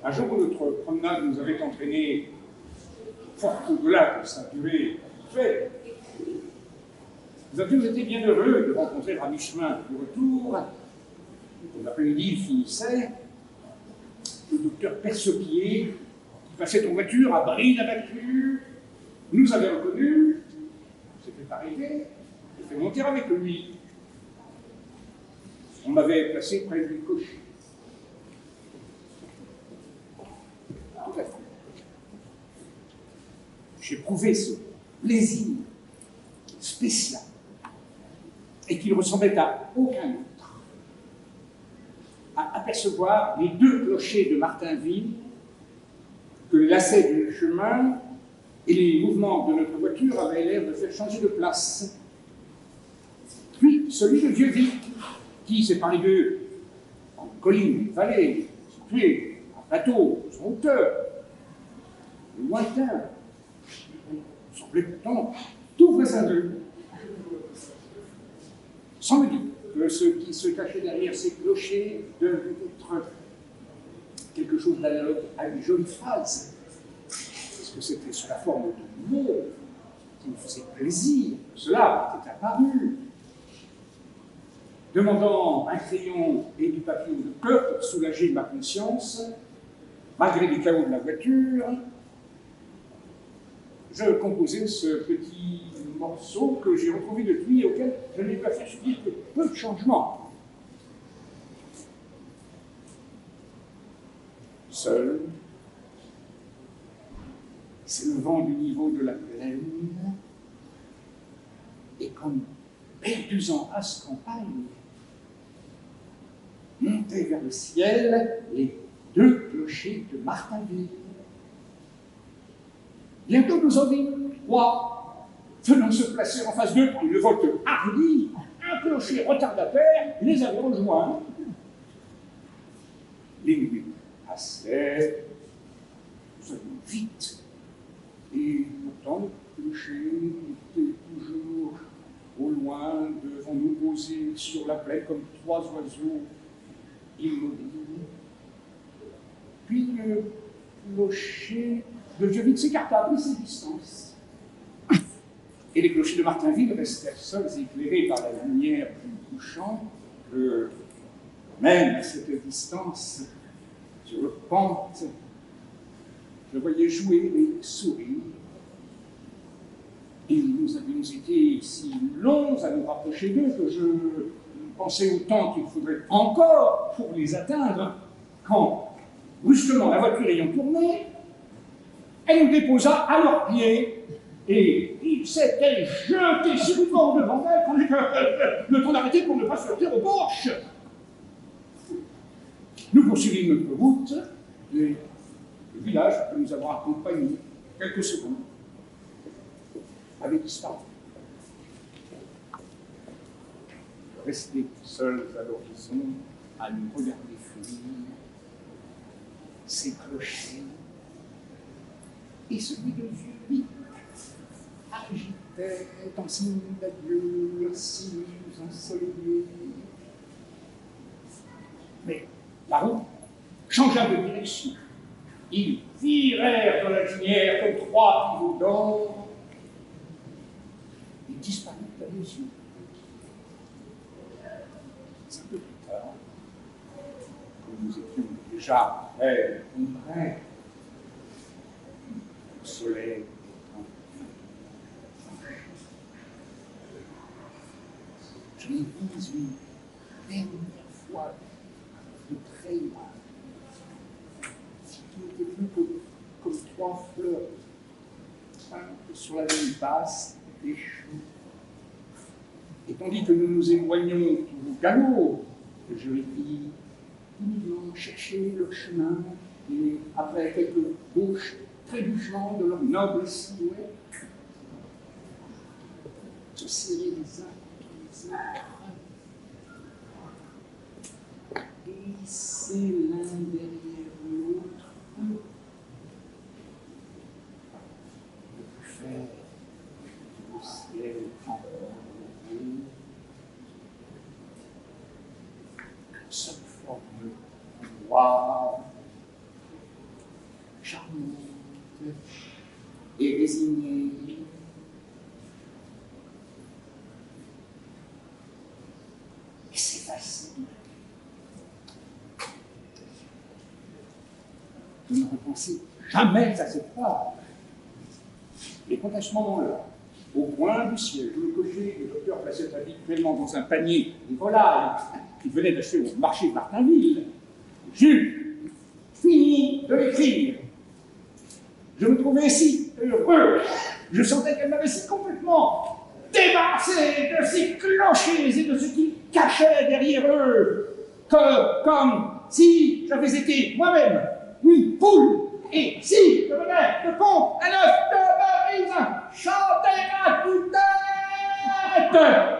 Un jour, notre promenade nous avait entraînés fort au-delà de sa durée habituelle. Nous avions été bien heureux de rencontrer à mi-chemin du retour, quand l'après-midi finissait, le docteur Persepied, qui passait en voiture à Brie-la-Voiture, nous avait reconnus, s'était arrêté, et fait monter avec lui. On m'avait placé près du cocher. Tout à fait. J'éprouvais ce plaisir spécial et qui ne ressemblait à aucun autre à apercevoir les deux clochers de Martainville que le lacet du chemin et les mouvements de notre voiture avaient l'air de faire changer de place. Puis celui de Vieux-Vic, qui, séparé d'eux, en colline, vallée, situé en plateau, son hauteur, lointain, semblait pourtant tout voisin d'eux. Sans me dire que ce qui se cachait derrière ces clochers devait être quelque chose d'analogue à une jolie phrase, parce que c'était sous la forme de mots qui me faisait plaisir. Cela était apparu. Demandant un crayon et du papier de cœur pour soulager ma conscience, malgré les chaos de la voiture, je composais ce petit morceau que j'ai retrouvé depuis et auquel je n'ai pas fait subir que peu de changements. Seul, s'élevant du niveau de la plaine, et comme perdus en haste campagne, montaient vers le ciel les deux clochers de Martainville. Bientôt nous en vîmes trois, venant se placer en face d'eux par une volte hardie, un clocher retardataire les avait rejoints. Les minutes passaient, nous allions vite, et pourtant le clocher était toujours au loin devant nous posés sur la plaine comme trois oiseaux immobiles. Puis le clocher de Vieux-Vic s'écarta, prit ses distances. Et les clochers de Martainville restèrent seuls, éclairés par la lumière du couchant, que, même à cette distance, sur le pente, je voyais jouer les sourires. Et nous avions été si longs à nous rapprocher d'eux que je pensais au temps qu'il faudrait encore pour les atteindre, quand, brusquement, la voiture ayant tourné, elle nous déposa à leurs pieds, et ils s'étaient jetés subitement devant elle, tandis que le temps d'arrêter pour ne pas se heurter aux porches. Nous poursuivîmes notre route, et le village que nous avons accompagné quelques secondes avait disparu. Restés seuls à l'horizon, à nous regarder fuir, ces clochers, et celui de Vieux-Vic agitait en signe d'adieu leurs cils ensoleillés. Mais la route changea de direction. Ils virèrent dans la lumière comme trois pivots d'or. Ils disparurent à mes yeux. Un peu plus tard, quand nous étions déjà près d'ombrage, le soleil étant je les vis une dernière fois de très loin, qui n'était plus comme trois fleurs peintes sur la ligne basse des champs. Et tandis que nous nous éloignions tout au galop, je les vis timidement chercher leur chemin, et après quelques gauches trébuchements de leur noble silhouette, se serrer les uns contre les autres, glisser l'un derrière l'autre, faire le ciel enrobé, une seule forme noire charmante et résignée. Et c'est facile. Je ne repensais jamais à cette phrase. Et quand à ce moment-là, au coin du siège, le cocher, le docteur plaçait habituellement dans un panier une volaille qu'il venait d'acheter au marché de Martinville, j'eus fini de l'écrire. Je me trouvais si heureux. Je sentais qu'elle m'avait si complètement débarrassé de ces clochers et de ce qu'ils cachaient derrière eux, que comme si j'avais été moi-même une poule, et si je venais de pont à neuf de Marise, chanter à toute tête